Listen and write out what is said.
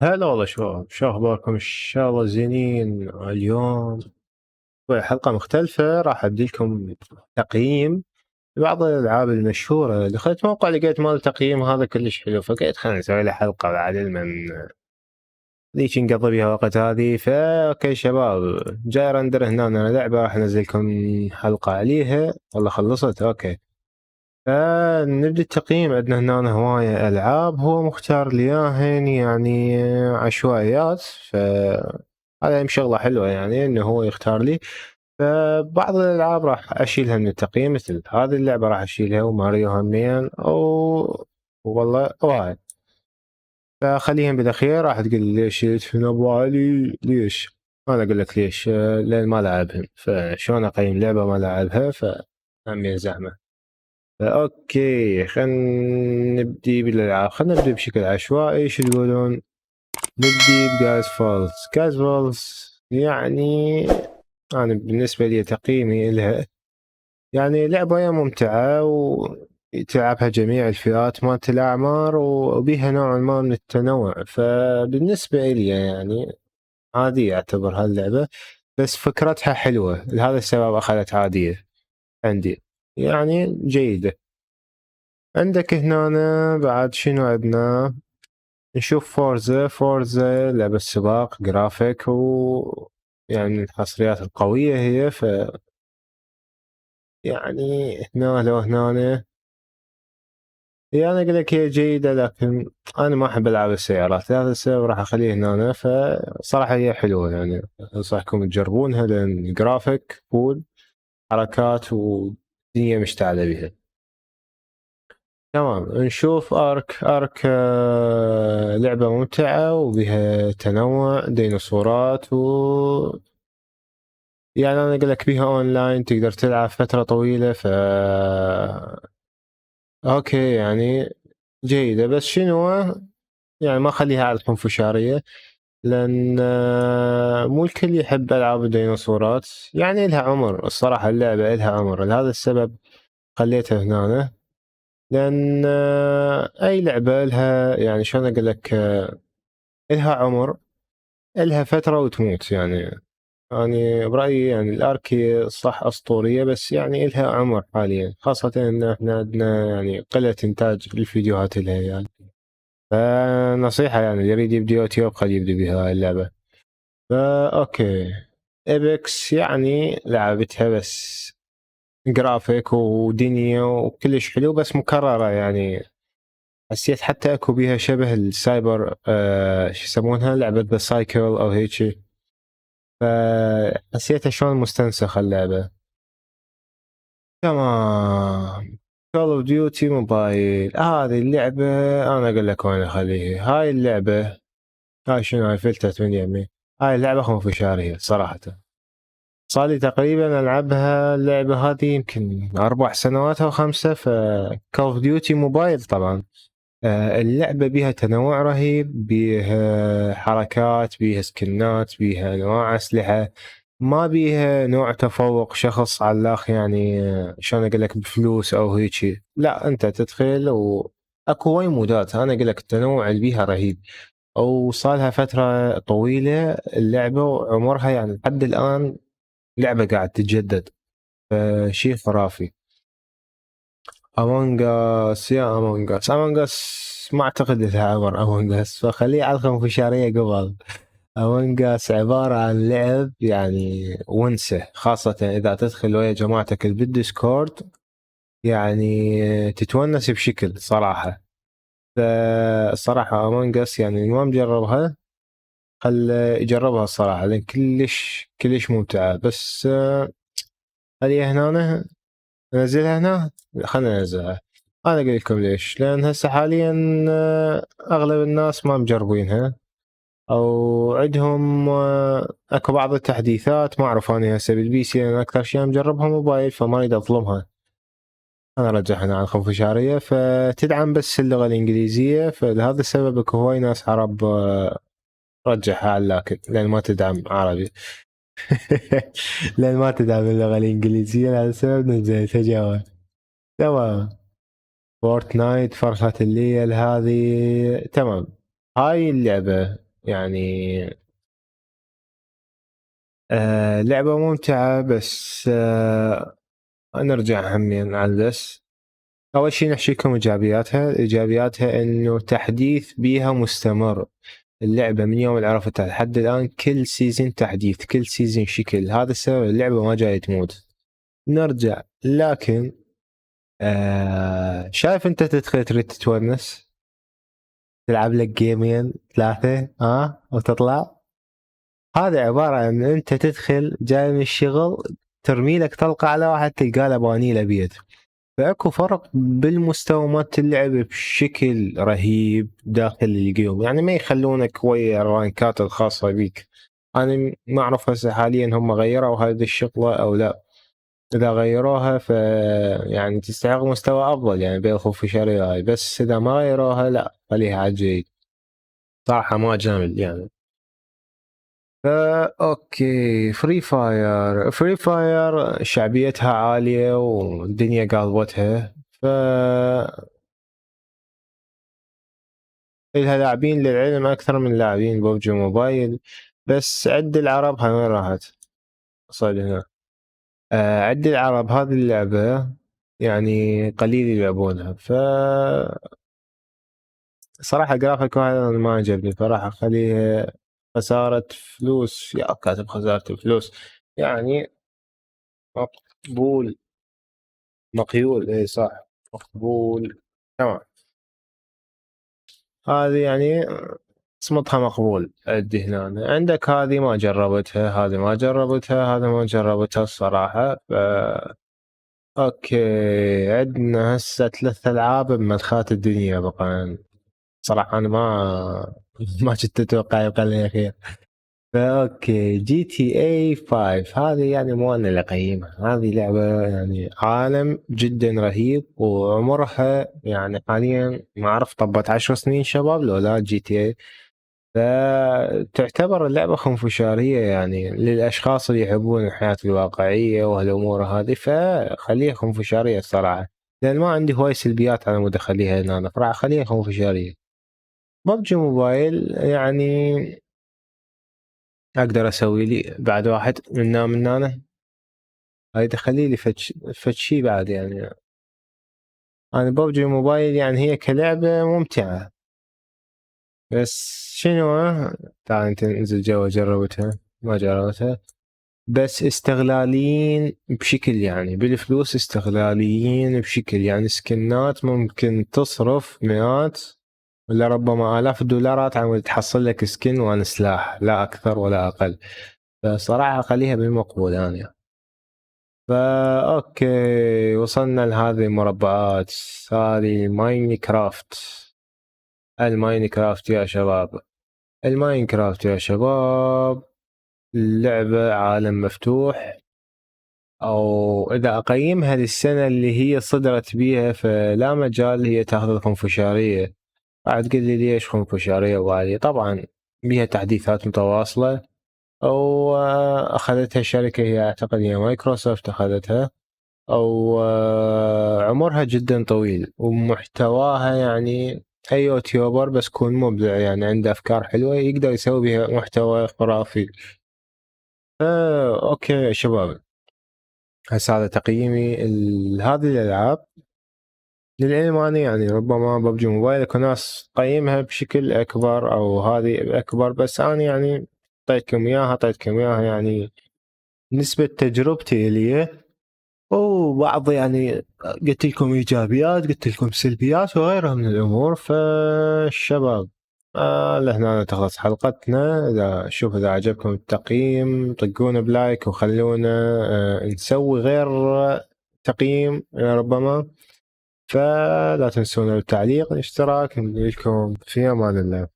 هلا والله شو اخباركم؟ ان شاء الله زينين. اليوم حلقة مختلفة، راح ادي لكم تقييم لبعض الالعاب المشهورة. دخلت موقع لقيت مال تقييم هذا كلش حلو، فقلت خلينا نسوي له حلقة بعد من ذيك نقضي بيها وقت هذه. اوكي شباب، جاي رندر هنا أنا لعبة راح انزل لكم حلقة عليها، والله خلصت. اوكي فنبدأ التقييم. عندنا هنا هواية ألعاب هو مختار لي إياهن، يعني عشوائيات، فهذا هم شغلة حلوة يعني إنه هو يختار لي. فبعض الألعاب راح أشيلها من التقييم، مثل هذه اللعبة راح أشيلها، وماريو همين أو والله وهاي. فخليهم بالأخير. راح تقول لي ليش شلت من أبو علي؟ ليش؟ أنا أقول لك ليش، لأن ما لعبهم، فشلون أقيم لعبة ما لعبها؟ فهم زحمة. اوكي خلينا نبدي بالالعاب، خلينا نبدي بشكل عشوائي. شو تقولون نبدي بجاز فولز؟ جاز فولز يعني انا بالنسبه لي تقييمي لها يعني لعبه يا ممتعه، وتلعبها جميع الفئات مالت الاعمار، وبيها نوع ما من التنوع. فبالنسبه لي يعني عاديه اعتبر هاللعبه، بس فكرتها حلوه لهذا السبب اخذت عاديه عندي، يعني جيده. عندك هنا بعد شنو عندنا؟ نشوف فورزا لعبة سباق جرافيك، يعني من الحصريات القوية هي. يعني هنا لو هنا هي أنا أقول لك هي جيدة، لكن أنا ما أحب ألعب السيارات لهذا السبب راح أخليه هنا. فصراحة هي حلوة يعني، أنصحكم تجربونها لأن جرافيك فول حركات ودنيا مشتعلة بها. تمام نشوف ارك لعبة ممتعة وبها تنوع ديناصورات يعني انا اقول لك بيها اونلاين تقدر تلعب فترة طويلة. اوكي يعني جيدة، بس شنو يعني ما خليها على الخنفشارية، لان مو الكل يحب العاب الديناصورات، يعني لها عمر الصراحة، اللعبة لها عمر لهذا السبب خليتها هنا. لان اي لعبه لها يعني شلون اقول لك لها عمر، لها فتره وتموت يعني برايي يعني الاركي صح اسطوريه، بس يعني لها عمر حاليا، خاصه ان احنا عندنا يعني قله انتاج الفيديوهات لها يعني. فنصيحه يعني اللي يريد يبدي يوتيوب خليه يبدي بهاي اللعبه. اوكي ايبكس يعني لعبتها بس جرافيك ودنيا وكلش حلو، بس مكرره يعني. حسيت حتى اكو بيها شبه السايبر شو يسمونها، لعبة ذا سايكل او هيجي. فحسيتها شلون مستنسخة اللعبة. تمام كول اوف ديوتي موبايل، هذه اللعبة انا اقول لك وين اخليها. هاي اللعبة هاي شنو، هاي فلتت من يمي. هاي اللعبة خنفشارية صراحة. صار لي تقريبا العبها اللعبة هذه يمكن 4 سنوات او 5. كول اوف ديوتي موبايل طبعا اللعبة بيها تنوع رهيب، بيها حركات، بيها سكنات، بيها انواع اسلحة. ما بيها نوع تفوق شخص على الاخ يعني شلون اقول لك بفلوس او هيجي. لا انت تدخل اكو وين مودات. انا اقول لك التنوع اللي بيها رهيب، او صار لها فترة طويلة اللعبة وعمرها يعني لحد الان لعبة قاعد تتجدد، فشي خرافي. امونج اس، يا امونج اس ما اعتقد لها عمر امونج اس، فخليه على الخنفشارية قبل. امونج اس عبارة عن لعب يعني ونسة، خاصة اذا تدخل ويا جماعتك اللي بالديسكورد، يعني تتونس بشكل صراحة. فالصراحة امونج اس يعني اللي ما مجربها خل يجربها الصراحة، لان كلش ممتعة. بس خليها هنا، ننزلها هنا. خلنا ننزلها. انا اقول لكم ليش، لان هسه حاليا اغلب الناس ما مجربينها، او عندهم اكو بعض التحديثات. ما اعرف انا هسه بالبي سي انا اكثر شيء مجربها موبايل، فما اريد اظلمها. انا رجعها على الخنفشاريه، فتدعم بس اللغه الانجليزيه، فلهذا السبب اكو هواي ناس عرب رجعها على لكن لان ما تدعم عربي. لان ما تدعم اللغه الانجليزيه، لهذا السبب نزلتها جوا. تمام. فورتنايت فرخة الليل هذه تمام. هاي اللعبة يعني لعبة ممتعة، بس نرجع همين على بس. أول شي نحكي لكم إيجابياتها إنه تحديث بيها مستمر. اللعبة من يوم اللي عرفتها لحد الآن كل سيزن تحديث، كل سيزن شكل، هذا السبب اللعبة ما جاي تموت. نرجع لكن شايف أنت تدخل تريد تتونس تلعب لك جيمين ثلاثة وتطلع. هذا عبارة عن أنت تدخل جاي من الشغل ترمي لك طلقة على واحد تلقى له بانيله بيد. فاكو فرق بالمستوى مالت اللعب بشكل رهيب داخل الجيم، يعني ما يخلونك ويا الرانكات الخاصة بيك. انا ما اعرف هسه حاليا هم غيروا هذه الشغلة او لا. اذا غيروها ف يعني تستحق مستوى افضل يعني بين الخوفشارية هاي، بس اذا ما غيروها لا خليها على الجيد. صراحة ما جامد يعني. اوكي، فري فاير شعبيتها عالية والدنيا قاضبتها. ف إلها لاعبين للعلم أكثر من لاعبين ببجي موبايل. بس عد العرب هاي وين راحت؟ صار هنا. عد العرب هذه اللعبة يعني قليل يلعبونها. ف صراحة جرافيك هذا ما عجبني صراحة، خليها خسارة فلوس. يا كاتب خسارة فلوس يعني. مقبول. مقيول، اي صح. مقبول. تمام. هذه يعني صمتها مقبول. عندي هنا عندك هذه ما جربتها، هذه ما جربتها، هذا ما جربتها الصراحة. اوكي، عندنا هسه 3 ألعاب بملخات الدنيا بقى. صراحة أنا ما كنت أتوقع يبقى لي خير. اوكي، جي تي اي 5 هذه يعني مو انا اللي اقيمها. هذه لعبة يعني عالم جدا رهيب، وعمرها يعني حاليا ما اعرف طبت 10 سنين شباب لو لا جي تي اي. فتعتبر اللعبة خنفشارية يعني للاشخاص اللي يحبون الحياة الواقعية وهالامور هذه، فخليها خنفشارية الصراحة. لان ما عندي هواي سلبيات على مود اخليها هنا، انا صراحة خليها خنفشارية. ببجي موبايل يعني اقدر اسوي لي بعد واحد من انا هاي تخلي لي فتشي بعد يعني. انا ببجي موبايل يعني هي كلعبة ممتعة، بس شنو تعال انت انزل جوا جربتها ما جربتها. بس استغلاليين بشكل يعني بالفلوس، استغلاليين بشكل يعني سكنات ممكن تصرف مئات ولا ربما آلاف الدولارات عم تحصل لك سكن وان سلاح، لا أكثر ولا أقل. فصراحة خليها بالمقبول يعني. فا اوكي، وصلنا لهذه المربعات. هذه ماينكرافت. الماينكرافت يا شباب. الماينكرافت يا شباب اللعبة عالم مفتوح، او اذا اقيمها للسنة اللي هي صدرت بيها فلا مجال هي تاخذ الخنفشارية. راح تقول لي ليش خنفشارية وعالية؟ طبعا بيها تحديثات متواصلة، او اخذتها الشركة، هي اعتقد هي مايكروسوفت اخذتها. او عمرها جدا طويل، ومحتواها يعني اي يوتيوبر بس يكون مبدع يعني عنده افكار حلوه يقدر يسوي بها محتوى خرافي. اوكي يا شباب، هسه هذا تقييمي لهذه الالعاب. للعلم انا يعني ربما ببجي موبايل اكو ناس تقيمها بشكل اكبر او هذه اكبر، بس انا يعني اعطيتكم اياها يعني نسبة تجربتي الي. وبعض يعني قلت لكم ايجابيات، قلت لكم سلبيات وغيرها من الامور. فالشباب لهنا تخلص حلقتنا. اذا عجبكم التقييم طقونا بلايك، وخلونا نسوي غير تقييم ربما. فلا تنسونا التعليق، الاشتراك. نقول لكم في امان الله.